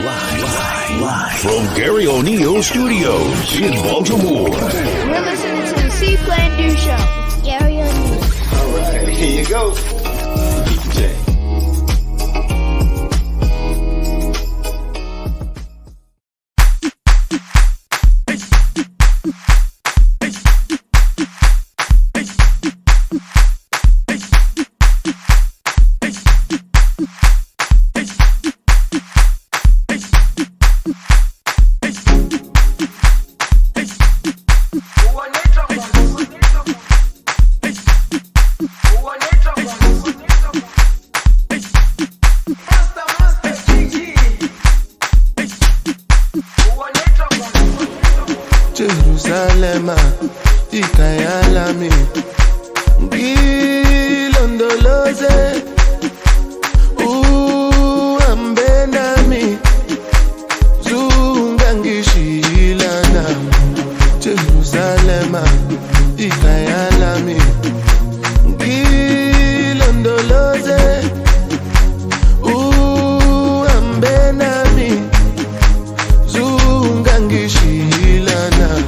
Live from Garry O'Neill's studios in Baltimore. You're listening to the See.Plan.Do show. Garry O'Neill. All right, here you go. Jay. Jerusalem, ikayalami, ngilondoloze, uhambenami, zungangishilana. Jerusalem, ikayalami, ngilondoloze, uhambenami, zungangishilana.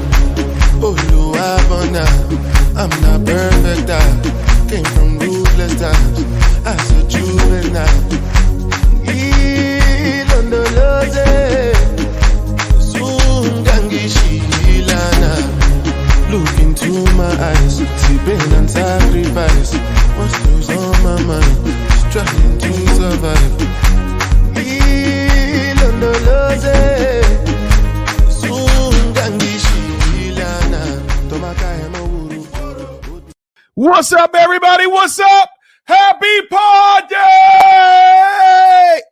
I'm not perfect, I came from ruthless times as a juvenile. Look into my eyes, see pain and sacrifice. What's goes on my mind, just trying to survive. What's up, everybody? What's up? Happy Pod Day!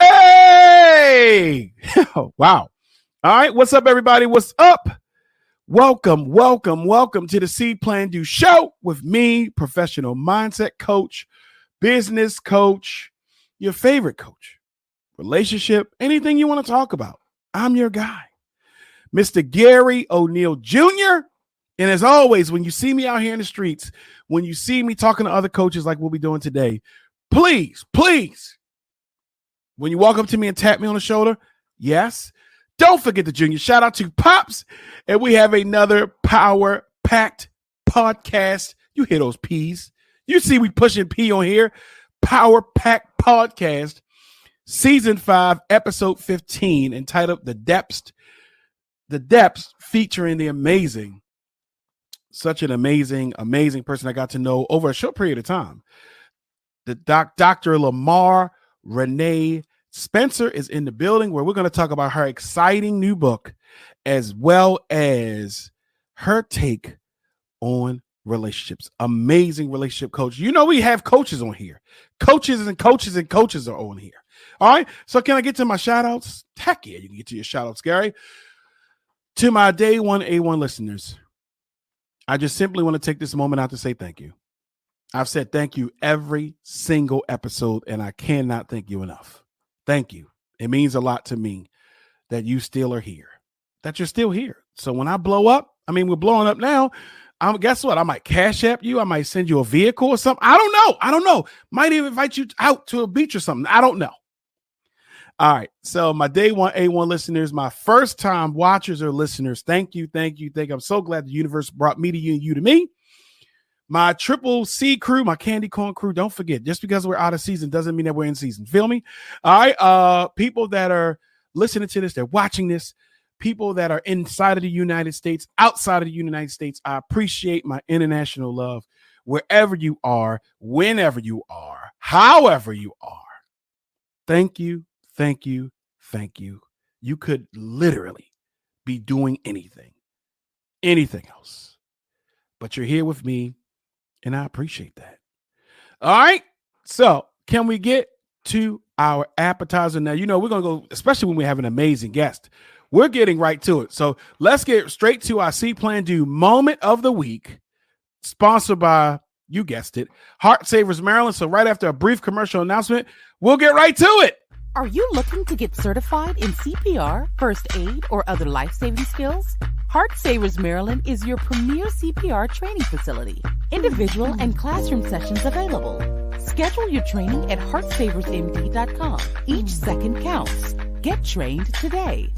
Hey! Wow. All right. What's up, everybody? What's up? Welcome to the See.Plan.Do show with me, professional mindset coach, business coach, your favorite coach, relationship, anything you want to talk about. I'm your guy, Mr. Garry O'Neill Jr., and as always, when you see me out here in the streets, when you see me talking to other coaches like we'll be doing today, please, when you walk up to me and tap me on the shoulder, yes, don't forget the Junior. Shout out to Pops. And we have another power-packed podcast. You hear those P's. You see we pushing P on here. Power-packed podcast, season 5, episode 15, entitled The Depths. The Depths, featuring the amazing, such an amazing person I got to know over a short period of time. The Dr. Lamarr Renee Spencer is in the building, where we're going to talk about her exciting new book, as well as her take on relationships. Amazing relationship coach. You know, we have coaches on here. Coaches are on here. All right. So can I get to my shout outs? Heck yeah, you can get to your shout outs, Garry. To my day one A1 listeners, I just simply want to take this moment out to say thank you. I've said thank you every single episode, and I cannot thank you enough. Thank you. It means a lot to me that you still are here, that you're still here. So when I blow up, we're blowing up now. Guess what? I might cash app you. I might send you a vehicle or something. I don't know. Might even invite you out to a beach or something. I don't know. All right. So my day one A1 listeners, my first time watchers or listeners, thank you. I'm so glad the universe brought me to you and you to me. My triple C crew, my candy corn crew, don't forget, just because we're out of season doesn't mean that we're in season. Feel me? All right. People that are listening to this, they're watching this, people that are inside of the United States, outside of the United States, I appreciate my international love wherever you are, whenever you are, however you are. Thank you. You could literally be doing anything else, but you're here with me, and I appreciate that. All right. So can we get to our appetizer now? You know, we're going to go, especially when we have an amazing guest. We're getting right to it. So let's get straight to our See.Plan.Do moment of the week, sponsored by, you guessed it, Heart Savers Maryland. So right after a brief commercial announcement, we'll get right to it. Are you looking to get certified in CPR, first aid, or other life-saving skills? Heart Savers Maryland is your premier CPR training facility. Individual and classroom sessions available. Schedule your training at heartsaversmd.com. Each second counts. Get trained today.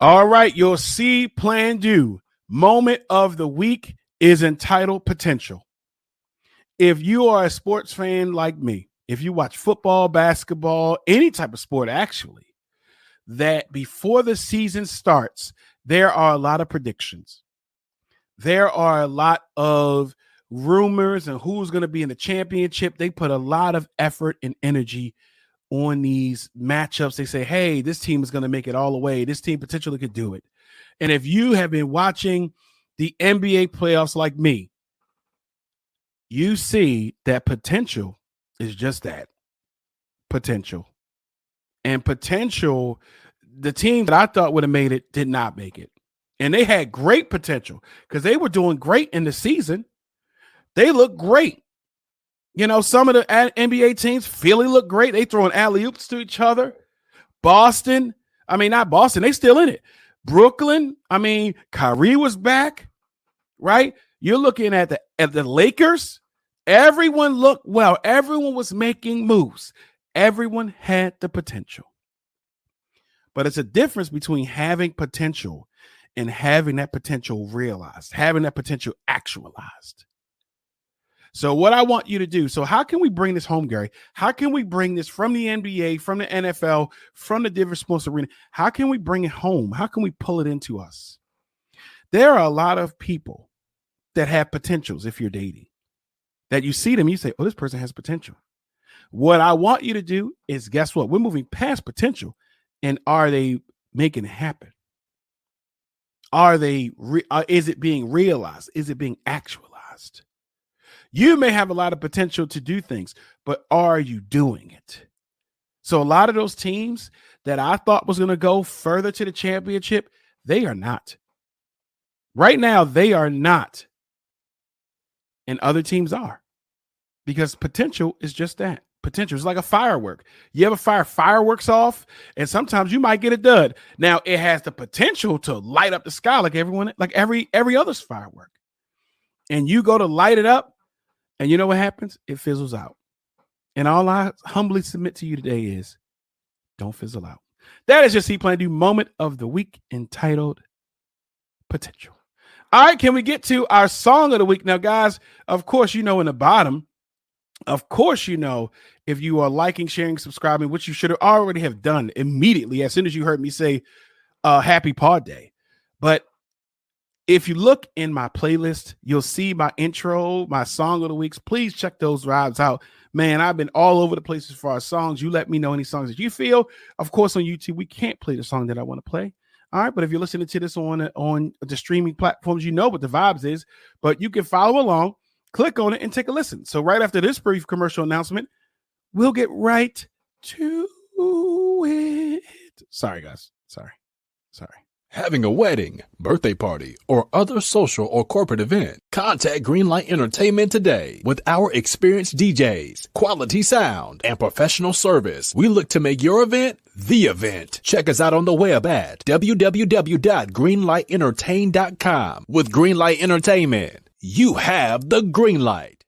All right, your See.Plan.Do moment of the week is entitled Potential. If you are a sports fan like me, if you watch football, basketball, any type of sport actually, that before the season starts, there are a lot of predictions. There are a lot of rumors and who's going to be in the championship. They put a lot of effort and energy on these matchups. They say, hey, this team is going to make it all the way. This team potentially could do it. And if you have been watching the NBA playoffs like me, you see that potential is just that, potential. And potential, the team that I thought would have made it did not make it. And they had great potential because they were doing great in the season. They looked great. You know, some of the NBA teams, Philly looked great. They throwing alley-oops to each other. Boston, not Boston, they still in it. Brooklyn, Kyrie was back, right? You're looking at the Lakers. Everyone looked well. Everyone was making moves. Everyone had the potential. But it's a difference between having potential and having that potential realized, having that potential actualized. So what I want you to do, so how can we bring this home, Gary? How can we bring this from the NBA, from the NFL, from the different sports arena? How can we bring it home? How can we pull it into us? There are a lot of people that have potentials if you're dating, that you see them, you say, oh, this person has potential. What I want you to do is, guess what? We're moving past potential. And are they making it happen? Is it being realized? Is it being actualized? You may have a lot of potential to do things, but are you doing it? So a lot of those teams that I thought was going to go further to the championship, they are not. Right now, they are not. And other teams are. Because potential is just that. Potential is like a firework. You ever fire fireworks off, and sometimes you might get a dud. Now it has the potential to light up the sky like every other's firework. And you go to light it up, and you know what happens? It fizzles out. And all I humbly submit to you today is, don't fizzle out. That is your See.Plan.Do moment of the week entitled Potential. All right, can we get to our song of the week? Now, guys, of course, in the bottom, of course, if you are liking, sharing, subscribing, which you should have already have done immediately as soon as you heard me say happy pod day. But if you look in my playlist, you'll see my intro, my song of the weeks. Please check those vibes out. Man, I've been all over the place as far as songs. You let me know any songs that you feel. Of course, on YouTube, we can't play the song that I want to play. All right, but if you're listening to this on the streaming platforms, you know what the vibes is. But you can follow along. Click on it and take a listen. So right after this brief commercial announcement, we'll get right to it. Sorry, guys. Sorry. Having a wedding, birthday party, or other social or corporate event, contact Greenlight Entertainment today. With our experienced DJs, quality sound, and professional service, we look to make your event the event. Check us out on the web at www.greenlightentertain.com. With Greenlight Entertainment, you have the green light.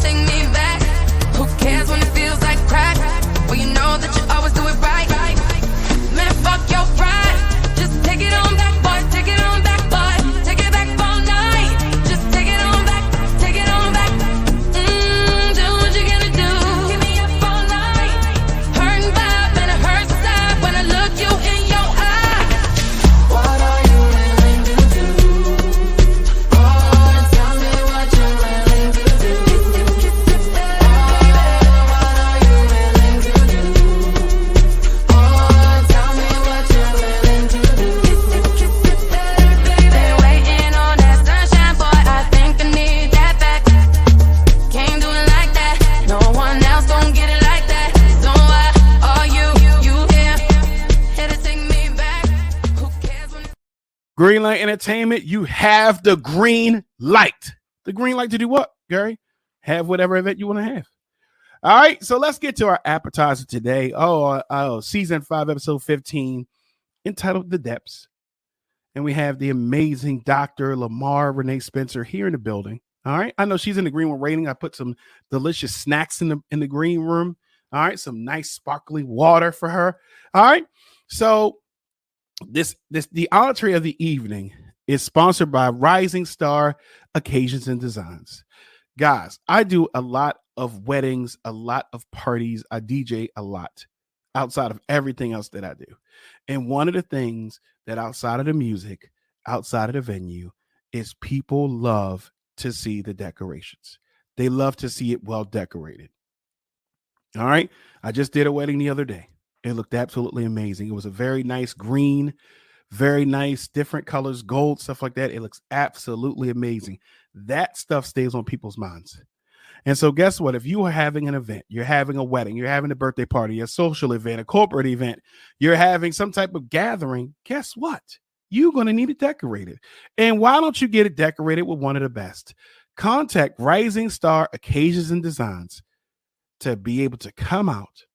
Take me back. Green Light Entertainment, you have the green light. The green light to do what, Garry? Have whatever event you want to have. All right, so let's get to our appetizer today. Season 5, episode 15, entitled The Depths. And we have the amazing Dr. Lamarr Renee Spencer here in the building. All right, I know she's in the green room waiting. I put some delicious snacks in the green room. All right, some nice sparkling water for her. All right, so the entree of the evening is sponsored by Rising Star Occasions and Designs. Guys, I do a lot of weddings, a lot of parties. I DJ a lot outside of everything else that I do. And one of the things that outside of the music, outside of the venue, is people love to see the decorations. They love to see it well decorated. All right. I just did a wedding the other day. It looked absolutely amazing. It was a very nice green, very nice, different colors, gold, stuff like that. It looks absolutely amazing. That stuff stays on people's minds. And so guess what? If you are having an event, you're having a wedding, you're having a birthday party, a social event, a corporate event, you're having some type of gathering, guess what? You're going to need it decorated. And why don't you get it decorated with one of the best? Contact Rising Star Occasions and Designs to be able to come out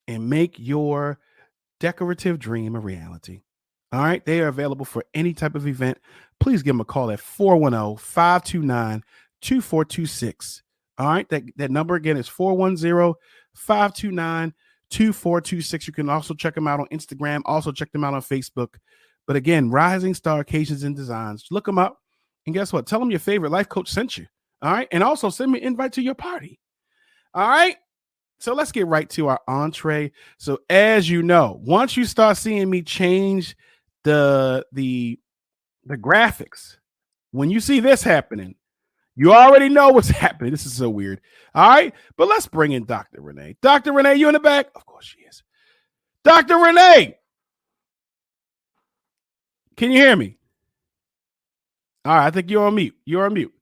and make your decorative dream a reality. All right. They are available for any type of event. Please give them a call at 410-529-2426. All right. That number again is 410-529-2426. You can also check them out on Instagram. Also check them out on Facebook. But again, Rising Star Occasions and Designs. Look them up. And guess what? Tell them your favorite life coach sent you. All right. And also send me an invite to your party. All right. So let's get right to our entree. So as you know, once you start seeing me change the graphics, when you see this happening, you already know what's happening. This is so weird. All right. But let's bring in Dr. Renee. Dr. Renee, you in the back? Of course she is. Dr. Renee. Can you hear me? All right. I think you're on mute. You're on mute.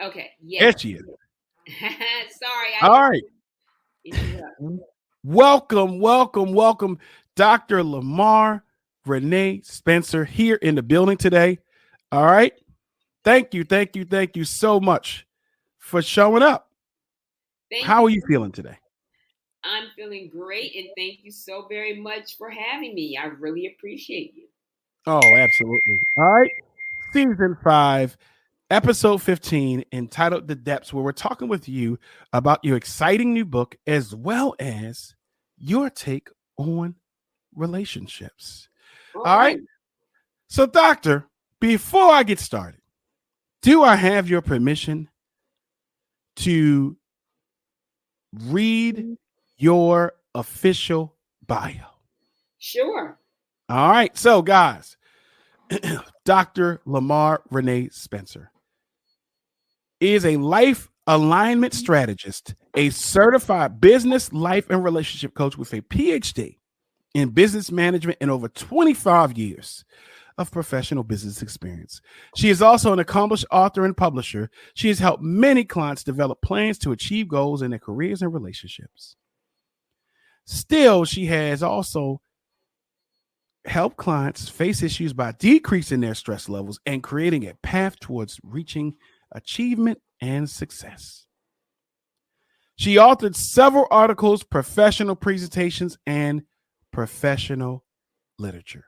Okay. Yeah. There she is. Sorry. All right. Welcome, Dr. Lamarr Renee Spencer here in the building today. All right. Thank you so much for showing up. How are you feeling today? I'm feeling great, and thank you so very much for having me. I really appreciate you. Oh, absolutely. All right. Season 5. Episode 15, entitled The Depths, where we're talking with you about your exciting new book as well as your take on relationships. All right. So, Doctor, before I get started, do I have your permission to read your official bio? Sure. All right. So, guys, Dr. Lamarr Renee Spencer is a life alignment strategist, a certified business, life, and relationship coach with a PhD in business management and over 25 years of professional business experience. She is also an accomplished author and publisher. She has helped many clients develop plans to achieve goals in their careers and relationships. Still, she has also helped clients face issues by decreasing their stress levels and creating a path towards reaching achievement and success. She authored several articles, professional presentations, and professional literature.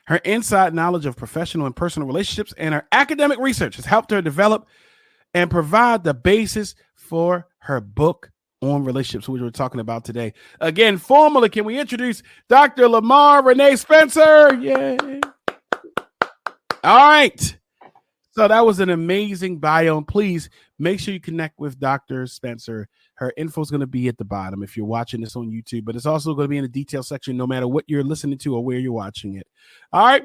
Her inside knowledge of professional and personal relationships and her academic research has helped her develop and provide the basis for her book on relationships, which we're talking about today. Again, formally, can we introduce Dr. Lamarr Renee Spencer? Yay. All right. So that was an amazing bio. And please make sure you connect with Dr. Spencer. Her info is going to be at the bottom if you're watching this on YouTube, but it's also going to be in the detail section no matter what you're listening to or where you're watching it. All right.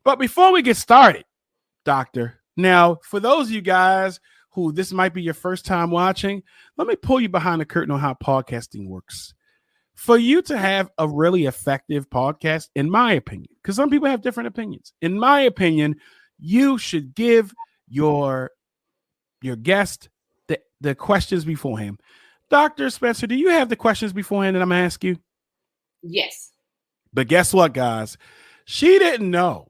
But before we get started, Doctor, now for those of you guys who this might be your first time watching, let me pull you behind the curtain on how podcasting works. For you to have a really effective podcast, in my opinion, because some people have different opinions, in my opinion, you should give your guest the questions beforehand. Dr. Spencer, do you have the questions beforehand that I'm going to ask you? Yes. But guess what, guys? She didn't know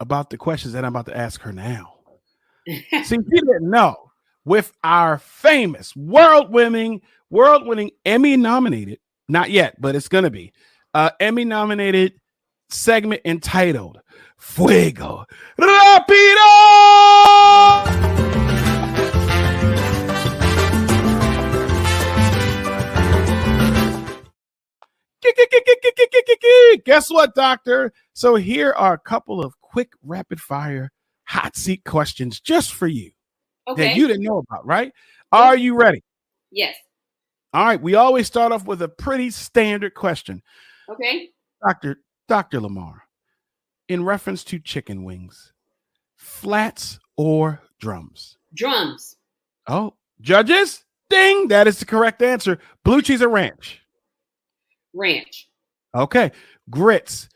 about the questions that I'm about to ask her now. See, you didn't know. With our famous world-winning, Emmy-nominated, not yet, but it's going to be, Emmy-nominated segment entitled Fuego Rapido! Guess what, doctor? So here are a couple of quick rapid-fire hot seat questions just for you. Okay. That you didn't know about, right? Are you ready? Yes. All right. We always start off with a pretty standard question. Okay. Dr. Lamarr, in reference to chicken wings, flats or drums? Drums. Oh, judges? Ding. That is the correct answer. Blue cheese or ranch? Ranch. Okay. Grits,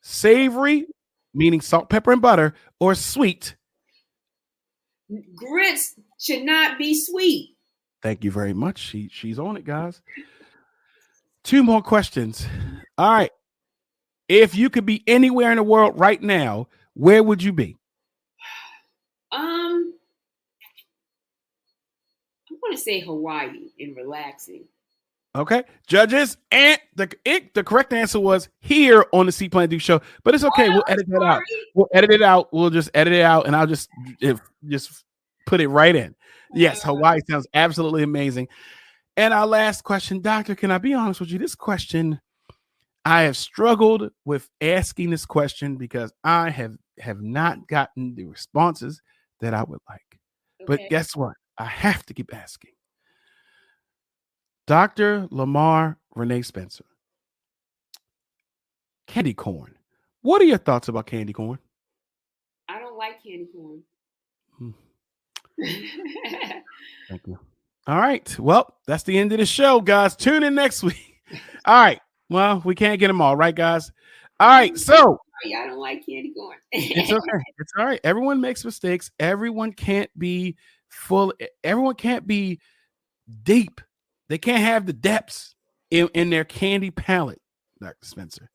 savory, meaning salt, pepper, and butter, or sweet? Grits should not be sweet. Thank you very much. She's on it, guys. 2 more questions. All right. If you could be anywhere in the world right now, where would you be? I want to say Hawaii and relaxing. Okay. Judges, and the correct answer was here on the See.Plan.Do show, but it's okay. We'll edit that out. We'll edit it out. We'll just edit it out, and I'll just put it right in. Yes, Hawaii sounds absolutely amazing. And our last question, doctor, can I be honest with you? This question, I have struggled with asking this question because I have not gotten the responses that I would like. Okay. But guess what? I have to keep asking. Dr. Lamarr Renee Spencer. Candy corn. What are your thoughts about candy corn? I don't like candy corn. Thank you. All right. Well, that's the end of the show, guys. Tune in next week. All right. Well, we can't get them all, right, guys? All right. So I don't like candy corn. It's okay. It's all right. Everyone makes mistakes. Everyone can't be full. Everyone can't be deep. They can't have the depths in their candy palate, Dr. Spencer.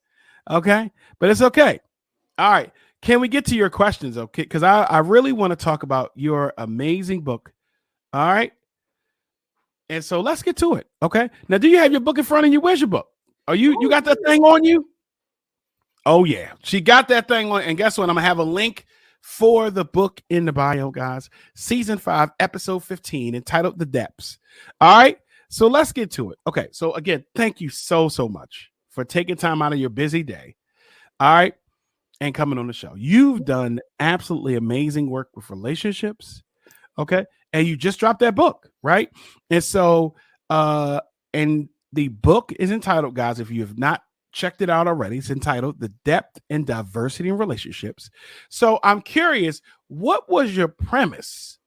Okay. But it's okay. All right. Can we get to your questions? Okay. Because I really want to talk about your amazing book. All right. And so let's get to it. Okay. Now, do you have your book in front of you? Where's your book? Are you got that thing on you? Oh, yeah. She got that thing on. And guess what? I'm going to have a link for the book in the bio, guys. Season 5, episode 15, entitled The Depths. All right. So let's get to it. Okay. So again, thank you so much for taking time out of your busy day. All right. And coming on the show. You've done absolutely amazing work with relationships. Okay. And you just dropped that book, right? And so, and the book is entitled, guys, if you have not checked it out already, it's entitled The Depth and Diversity in Relationships. So I'm curious, what was your premise?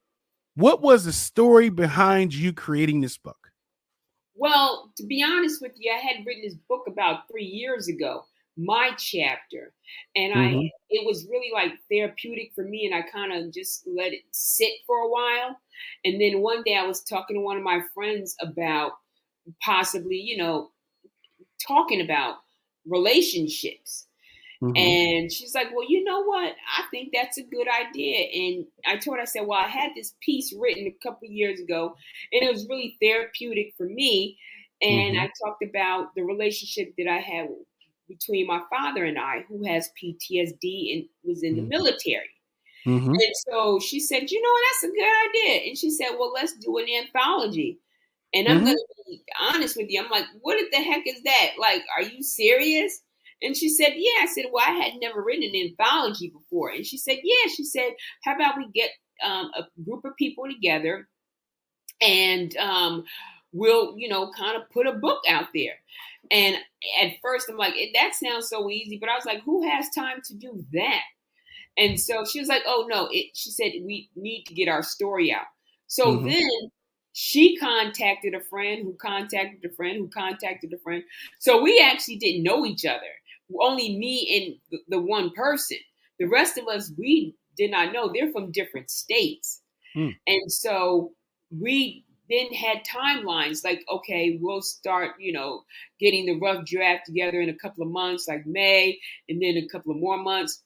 What was the story behind you creating this book? Well, to be honest with you, I had written this book about 3 years ago, my chapter. And it was really like therapeutic for me. And I kind of just let it sit for a while. And then one day I was talking to one of my friends about possibly, talking about relationships. And she's like, well, you know what? I think that's a good idea. And I told her, I said, well, I had this piece written a couple of years ago, and it was really therapeutic for me. And I talked about the relationship that I had between my father and I, who has PTSD and was in the military. And so she said, that's a good idea. And she said, well, let's do an anthology. And I'm going to be honest with you. I'm like, what the heck is that? Like, are you serious? And she said, yeah. I said, well, I had never written an anthology before. And she said, yeah. She said, how about we get a group of people together and we'll, kind of put a book out there. And at first I'm like, that sounds so easy. But I was like, who has time to do that? And so she was like, oh, no. She said, we need to get our story out. So then she contacted a friend who contacted a friend who contacted a friend. So we actually didn't know each other. Only me and the one person. The rest of us, we did not know. They're from different states. And so we then had timelines like, okay, we'll start, getting the rough draft together in a couple of months, like May, and then a couple of more months.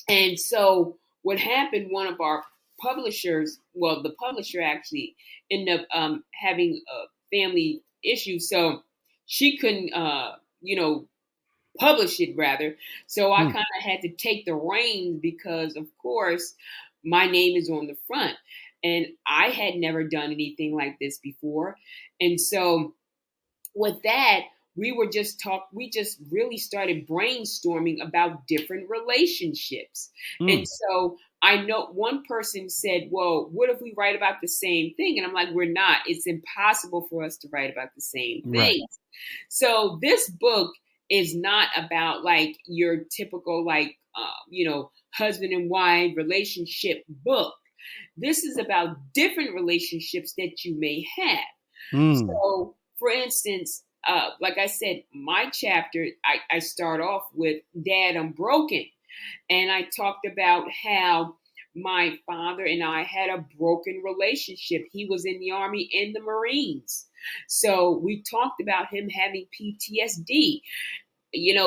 And so what happened, one of our publishers, well, the publisher actually ended up having a family issue. So she couldn't, publish it rather. So I kind of had to take the reins because, of course, my name is on the front. And I had never done anything like this before. And so with that, we just really started brainstorming about different relationships. And so I know one person said, well, what if we write about the same thing? And I'm like, we're not. It's impossible for us to write about the same thing. Right. So this book is not about like your typical husband and wife relationship book. This is about different relationships that you may have. So, for instance, like I said, my chapter, I start off with Dad, I'm broken. And I talked about how my father and I had a broken relationship. He was in the Army and the Marines. So we talked about him having PTSD.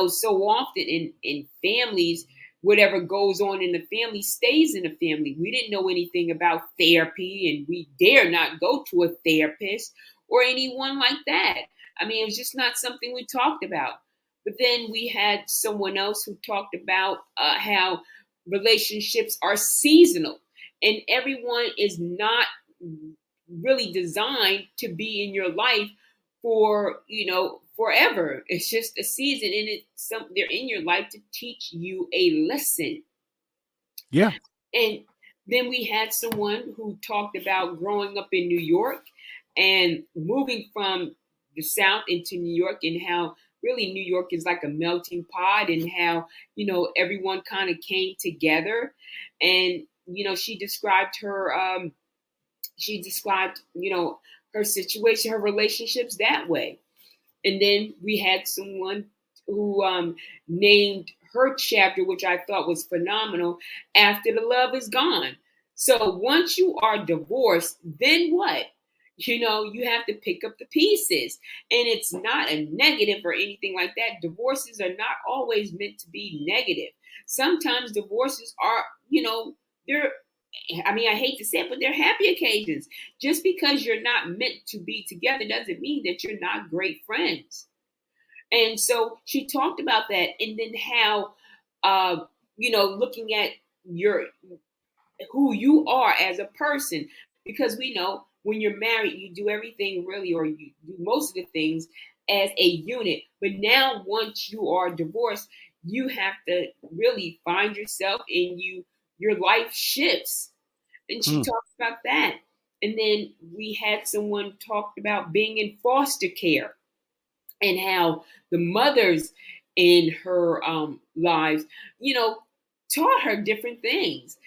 So often in families, whatever goes on in the family stays in the family. We didn't know anything about therapy, and we dare not go to a therapist or anyone like that. I mean, it was just not something we talked about. But then we had someone else who talked about how relationships are seasonal, and everyone is not really designed to be in your life for, forever. It's just a season, and they're in your life to teach you a lesson. Yeah. And then we had someone who talked about growing up in New York and moving from the South into New York, and how really New York is like a melting pot, and how, everyone kind of came together. And, she described her, her situation, her relationships that way. And then we had someone who named her chapter, which I thought was phenomenal, After the Love Is Gone. So once you are divorced, then what? You have to pick up the pieces. And it's not a negative or anything like that. Divorces are not always meant to be negative. Sometimes divorces are, I hate to say it, but they're happy occasions. Just because you're not meant to be together doesn't mean that you're not great friends. And so she talked about that, and then how, looking at who you are as a person, because we know when you're married, you do everything really, or you do most of the things as a unit. But now, once you are divorced, you have to really find yourself, and your life shifts. And she talked about that. And then we had someone talk about being in foster care, and how the mothers in her lives, taught her different things.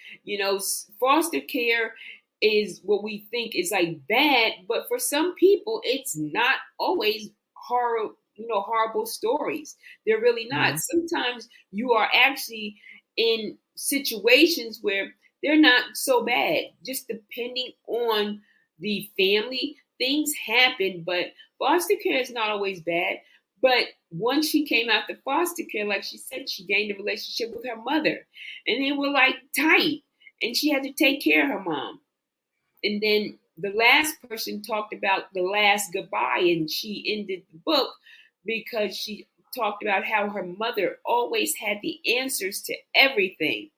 Foster care is what we think is like bad, but for some people, it's not always horrible stories. They're really not. Sometimes you are actually in situations where they're not so bad, just depending on the family. Things happen, but foster care is not always bad. But once she came out to foster care, like she said, she gained a relationship with her mother, and they were like tight, and she had to take care of her mom. And then the last person talked about the last goodbye, and she ended the book because she talked about how her mother always had the answers to everything.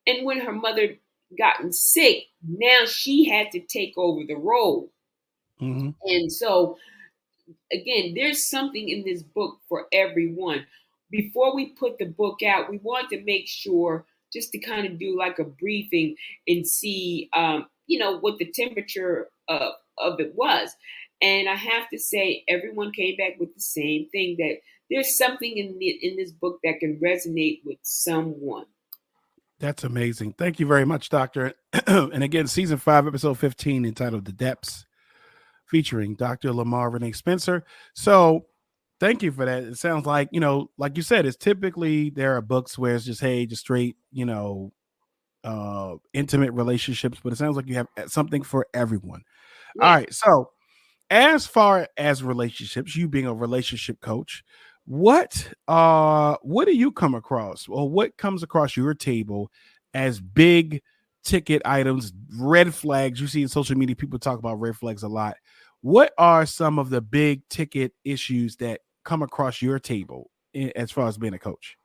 And when her mother gotten sick, now she had to take over the role. And so, again, there's something in this book for everyone. Before we put the book out, we want to make sure just to kind of do like a briefing and see, what the temperature of it was. And I have to say, everyone came back with the same thing, that there's something in this book that can resonate with someone. That's amazing. Thank you very much, Doctor. And again, season 5, episode 15, entitled The Depths, featuring Dr. Lamarr Renee Spencer. So thank you for that. It sounds like, like you said, it's typically there are books where it's just, hey, just straight, intimate relationships, but it sounds like you have something for everyone. Yeah. All right. So as far as relationships, you being a relationship coach, What do you come across, or what comes across your table as big ticket items, red flags? You see in social media, people talk about red flags a lot. What are some of the big ticket issues that come across your table as far as being a coach?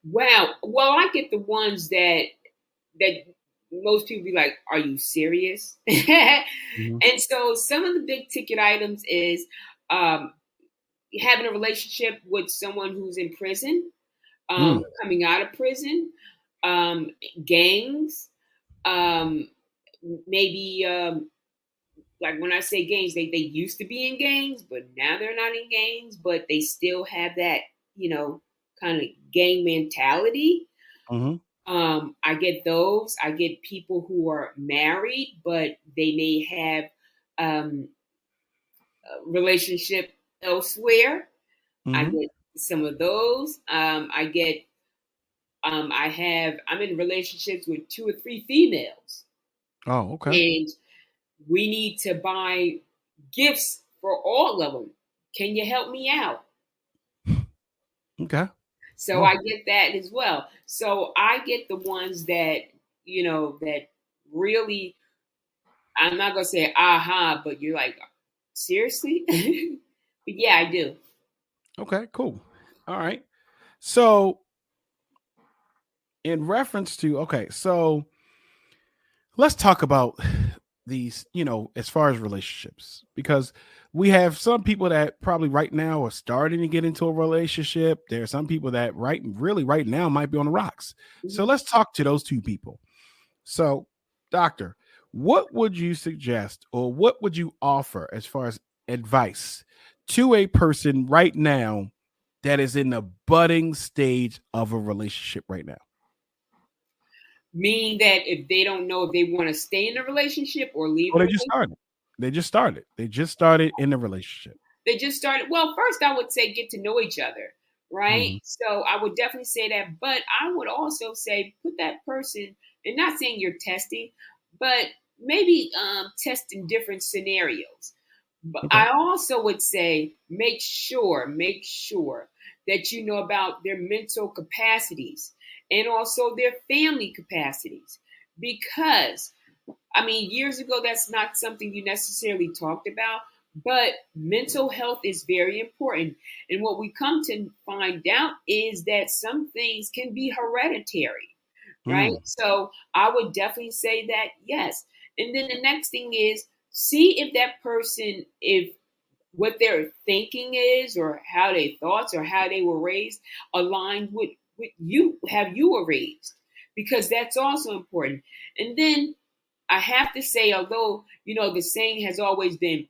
Wow. Well, I get the ones that most people be like, "Are you serious?" Mhm. And so some of the big ticket items is um, having a relationship with someone who's in prison, Mm. coming out of prison, um, gangs, um, maybe like when I say gangs, they used to be in gangs, but now they're not in gangs, but they still have that, kind of gang mentality. Mhm. I get those. I get people who are married, but they may have a relationship elsewhere. I Mhm. get some of those. I'm in relationships with two or three females, Oh, okay. and we need to buy gifts for all of them. Can you help me out? Okay. So Oh, I get that as well. So I get the ones that, that really, I'm not going to say aha, but you're like, seriously? But yeah, I do. okay, cool. All right. So in reference to, okay, so let's talk about these, as far as relationships, because we have some people that probably right now are starting to get into a relationship. There are some people that really right now might be on the rocks. So Mhm. let's talk to those two people. So, doctor, what would you suggest, or what would you offer as far as advice to a person right now that is in the budding stage of a relationship right now? Meaning that if they don't know if they want to stay in a relationship or leave Oh, the they just relationship, started. They just started in the relationship. they just started. Well, first I would say get to know each other, right? Mhm. So I would definitely say that, but I would also say put that person, and not saying you're testing, but maybe test in different scenarios. But Okay. I also would say make sure that you know about their mental capacities and also their family capacities, because I mean, years ago, that's not something you necessarily talked about, but mental health is very important. And what we come to find out is that some things can be hereditary, right? Mm. So I would definitely say that, yes. And then the next thing is see if that person, if what their thinking is, or how their thoughts or how they were raised aligned with you, have you were raised, because that's also important. And then I have to say, although, the saying has always been,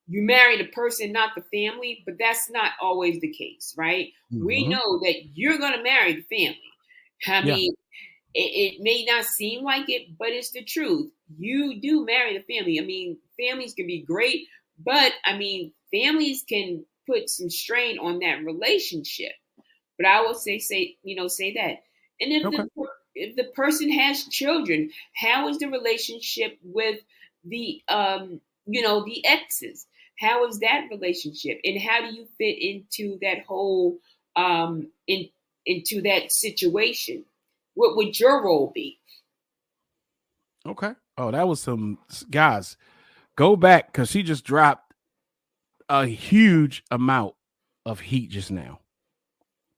you marry the person, not the family, but that's not always the case, right? We Mhm. know that you're going to marry the family. I Yeah. mean, it may not seem like it, but it's the truth. You do marry the family. I mean, families can be great, but I mean, families can put some strain on that relationship. But I will say that. And Okay. if the person has children, how is the relationship with the exes? How is that relationship, and how do you fit into that whole into that situation? What would your role be? Okay. Oh, that was some guys. Go back, because she just dropped a huge amount of heat just now.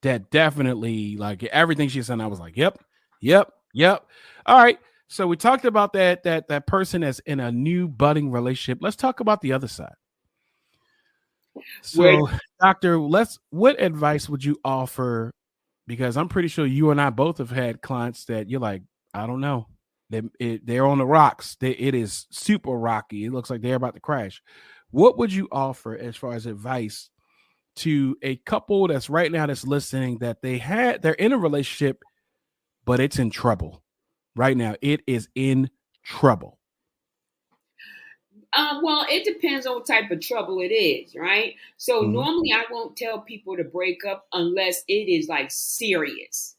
That definitely, like everything she said, I was like, yep, yep, yep. All right. So we talked about that person that's in a new budding relationship. Let's talk about the other side. Where So, doctor, what advice would you offer? Because I'm pretty sure you and I both have had clients that you're like, I don't know. They're on the rocks. It is super rocky. It looks like they're about to crash. What would you offer as far as advice to a couple that's right now that's listening, that they're in a relationship, but it's in trouble right now? It is in trouble. Well, it depends on what type of trouble it is, right? So Mhm. normally I won't tell people to break up unless it is like serious,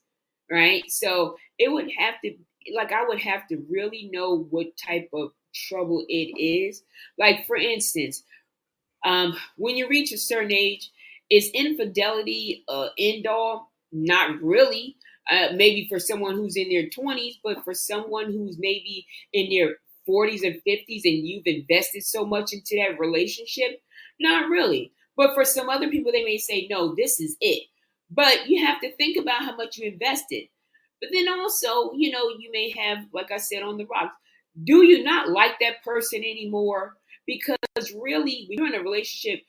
right? So it would have to, like, I would have to really know what type of trouble it is. Like, for instance, when you reach a certain age, Is infidelity end all? Not really. Maybe for someone who's in their 20s, but for someone who's maybe in their 40s and 50s and you've invested so much into that relationship, not really. But for some other people, they may say, no, this is it. But you have to think about how much you invested. But then also, you may have, like I said, on the rocks, do you not like that person anymore? Because really, when you're in a relationship,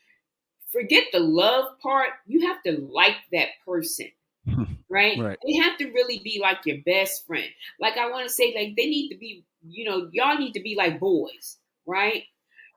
forget the love part. You have to like that person, right? Right. They have to really be like your best friend. Like I want to say, like they need to be, y'all need to be like boys, right?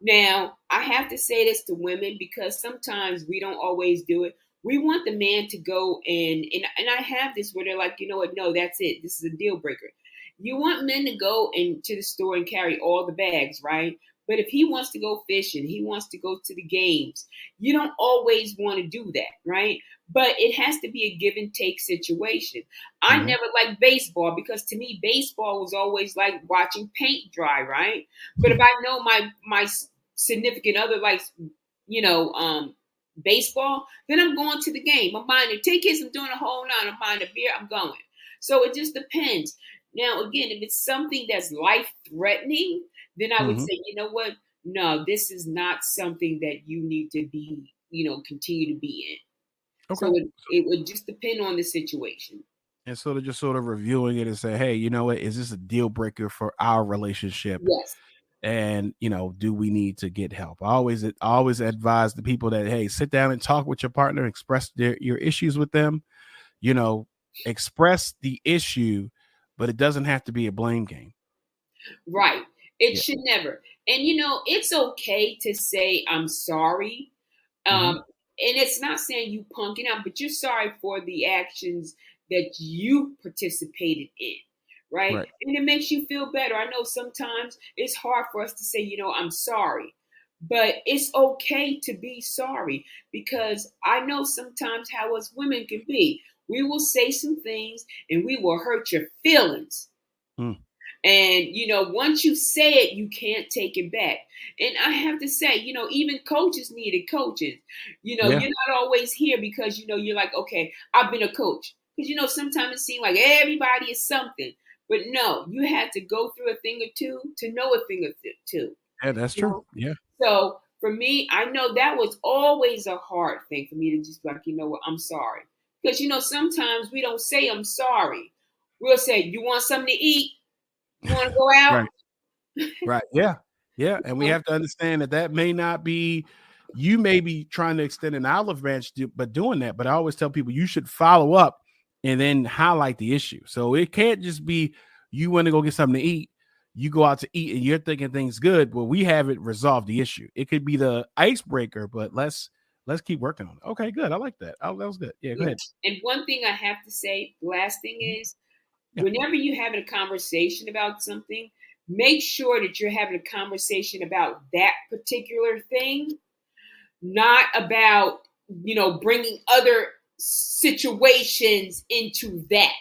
Now, I have to say this to women because sometimes we don't always do it. We want the man to go and I have this where they're like, you know what? No, that's it. This is a deal breaker. You want men to go into the store and carry all the bags, right? But if he wants to go fishing, he wants to go to the games, you don't always want to do that, right? But it has to be a give and take situation. I never liked baseball because to me, baseball was always like watching paint dry, right? But if I know my significant other likes, baseball, then I'm going to the game. I'm buying the tickets. I'm doing a whole nine. I'm buying a beer. I'm going. So it just depends. Now, again, if it's something that's life threatening, then I would say, you know what? No, this is not something that you need to be, continue to be in. Okay. So it would just depend on the situation. And so they're just sort of reviewing it and say, hey, you know what? Is this a deal breaker for our relationship? Yes. And, do we need to get help? I always advise the people that, hey, sit down and talk with your partner, express your issues with them, express the issue, but it doesn't have to be a blame game. Right. It should never. And, it's okay to say, I'm sorry. And it's not saying you punking out, but you're sorry for the actions that you participated in. Right? And it makes you feel better. I know sometimes it's hard for us to say, I'm sorry, but it's okay to be sorry because I know sometimes how us women can be. We will say some things and we will hurt your feelings. And, once you say it, you can't take it back. And I have to say, even coaches needed coaches. You're not always here because, you're like, okay, I've been a coach. Because, sometimes it seems like everybody is something. But no, you had to go through a thing or two to know a thing or two. Yeah, that's true. Yeah. So for me, I know that was always a hard thing for me to just be like, you know what, I'm sorry. Because, sometimes we don't say I'm sorry. We'll say, you want something to eat? You want to go out? Right. Yeah. Yeah. And we have to understand that may not be, you may be trying to extend an olive branch, but doing that. But I always tell people you should follow up and then highlight the issue. So it can't just be you want to go get something to eat. You go out to eat and you're thinking things good. Well, we haven't resolved the issue. It could be the icebreaker, but let's keep working on it. Okay, good. I like that. Oh, that was good. Yeah, go ahead. And one thing I have to say, last thing is, whenever you're having a conversation about something, make sure that you're having a conversation about that particular thing, not about, bringing other situations into that.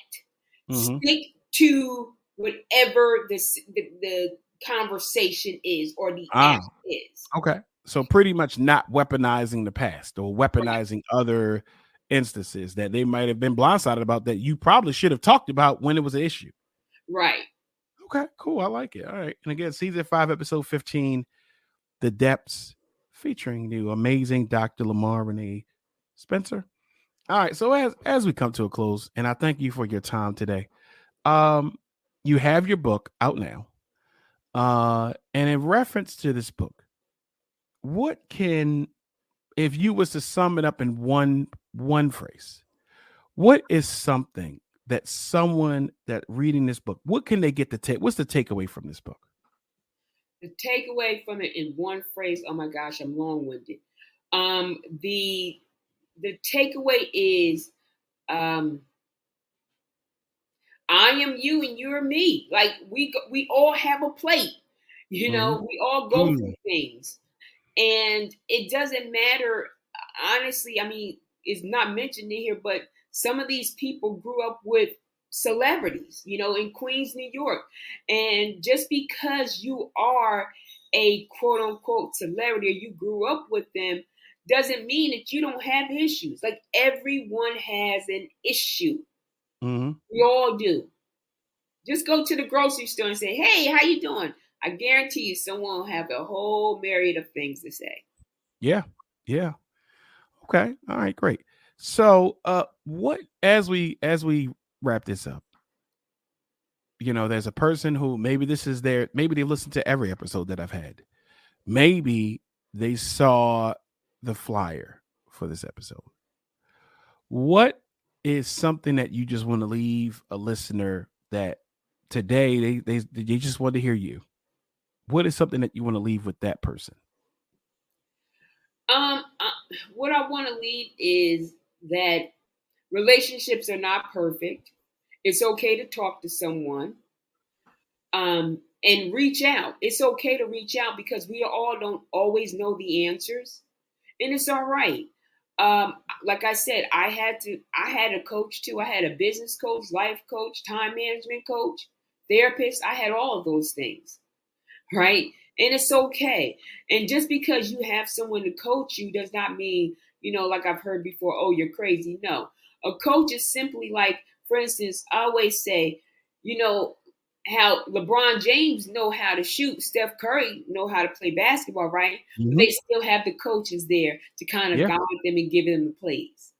Stick to whatever the conversation is or the act is. Okay. So pretty much not weaponizing the past or weaponizing other instances that they might have been blindsided about that you probably should have talked about when it was an issue. Right. Okay, cool. I like it. All right. And again, season 5, episode 15, The Depths, featuring the amazing Dr. Lamarr Renee Spencer. All right. So as we come to a close, and I thank you for your time today. You have your book out now. And in reference to this book, if you was to sum it up in one phrase, what is something that someone that reading this book, what can they get to take? What's the takeaway from this book? The takeaway from it in one phrase, oh my gosh, I'm long-winded. The takeaway is, I am you and you're me. Like we all have a plate, we all go through things. And it doesn't matter, honestly, I mean, it's not mentioned in here, but some of these people grew up with celebrities, in Queens, New York. And just because you are a quote unquote celebrity or you grew up with them doesn't mean that you don't have issues. Like, everyone has an issue. We all do. Just go to the grocery store and say, hey, how you doing? I guarantee you someone will have a whole myriad of things to say. Yeah. Okay. All right, great. So what as we wrap this up, there's a person who maybe maybe they listened to every episode that I've had. Maybe they saw the flyer for this episode. What is something that you just want to leave a listener that today they just want to hear you? What is something that you want to leave with that person? What I want to leave is that relationships are not perfect. It's okay to talk to someone, and reach out. It's okay to reach out because we all don't always know the answers, and it's all right. Like I said, I had a coach too. I had a business coach, life coach, time management coach, therapist. I had all of those things, right? And it's okay. And just because you have someone to coach you does not mean, like I've heard before, oh, you're crazy. No, a coach is simply like, for instance, I always say, how LeBron James know how to shoot, Steph Curry know how to play basketball, right? But they still have the coaches there to kind of guide them and give them the plays.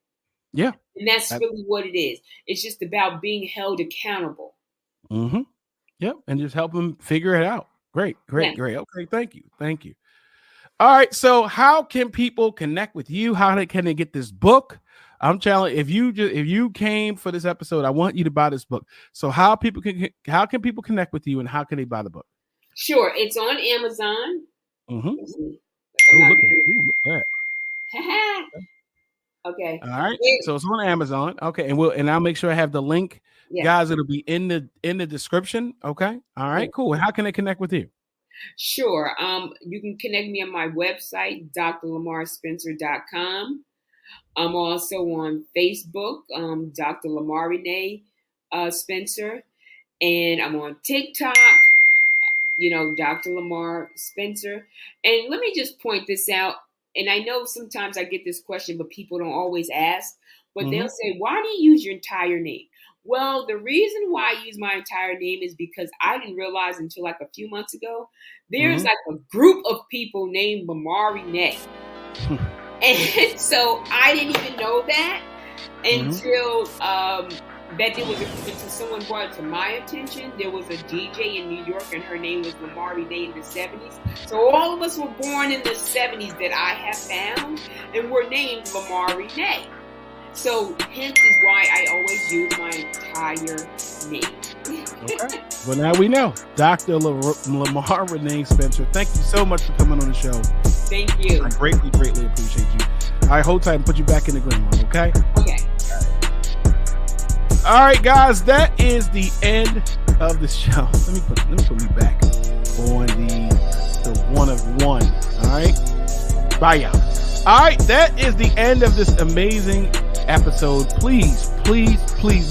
Yeah. And that's really what it is. It's just about being held accountable. Yep. And just help them figure it out. Great. Okay, thank you. All right, so how can people connect with you? Can they get this book? I'm telling you, if you came for this episode, I want you to buy this book. So how can people connect with you, and how can they buy the book? Sure, it's on Amazon. Look at that. Okay. All right. So it's on Amazon. Okay, and I'll make sure I have the link. Guys, it'll be in the description. Okay. All right, cool. And how can they connect with you? Sure. You can connect me on my website, drlamarrspencer.com. I'm also on Facebook, Dr. Lamarr Renee Spencer, and I'm on TikTok, Dr. Lamarr Spencer. And let me just point this out. And I know sometimes I get this question, but people don't always ask. But they'll say, why do you use your entire name? Well, the reason why I use my entire name is because I didn't realize until like a few months ago, there's like a group of people named Lamarr Renee. And so I didn't even know that until until someone brought it to my attention. There was a DJ in New York, and her name was Lamarr Renee in the 70s. So all of us were born in the 70s that I have found, and were named Lamarr Renee. So hence is why I always use my entire name. Okay. Well, now we know. Dr. Lamarr Renee Spencer, thank you so much for coming on the show. Thank you. I greatly appreciate you. All right, hold tight and put you back in the green room, okay? Okay. All right, guys, that is the end of the show. Let me put me back on the one of one. All right. Bye, y'all. All right, that is the end of this amazing episode. Please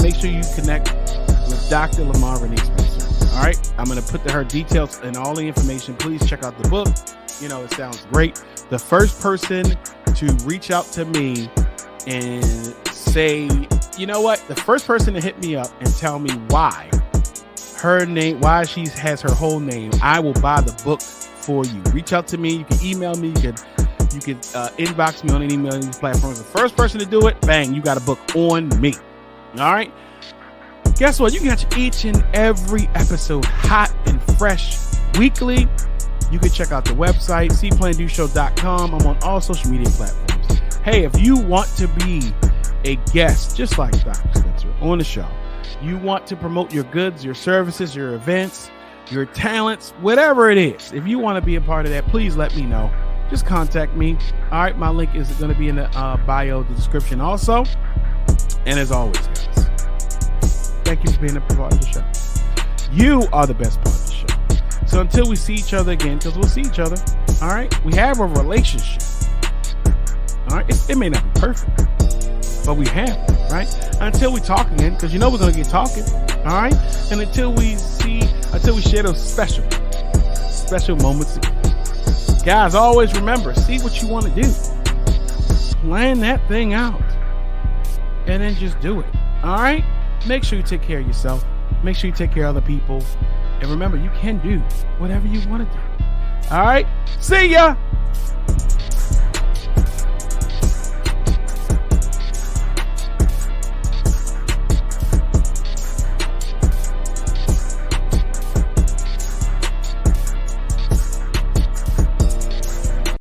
make sure you connect with Dr. Lamarr Renee Spencer. All right, I'm going to put her details and all the information. Please check out the book. It sounds great. The first person to reach out to me and say, the first person to hit me up and tell me why she has her whole name, I will buy the book for you. Reach out to me. You can email me. You can inbox me on any email platforms. The first person to do it, bang, you got a book on me. All right. Guess what? You can catch each and every episode hot and fresh weekly. You can check out the website, See.Plan.Do.com. I'm on all social media platforms. Hey, if you want to be a guest, just like Dr. Spencer, on the show, you want to promote your goods, your services, your events, your talents, whatever it is. If you want to be a part of that, please let me know. Just contact me. All right, my link is going to be in the bio, the description also. And as always, guys, thank you for being a part of the show. You are the best part of the show. So until we see each other again, because we'll see each other, all right? We have a relationship. All right? It may not be perfect, but we have it, right? Until we talk again, because we're going to get talking, all right? And until we share those special moments again. Guys, always remember, see what you want to do. plan that thing out and then just do it. All right? Make sure you take care of yourself. Make sure you take care of other people. And remember, you can do whatever you want to do. All right? See ya.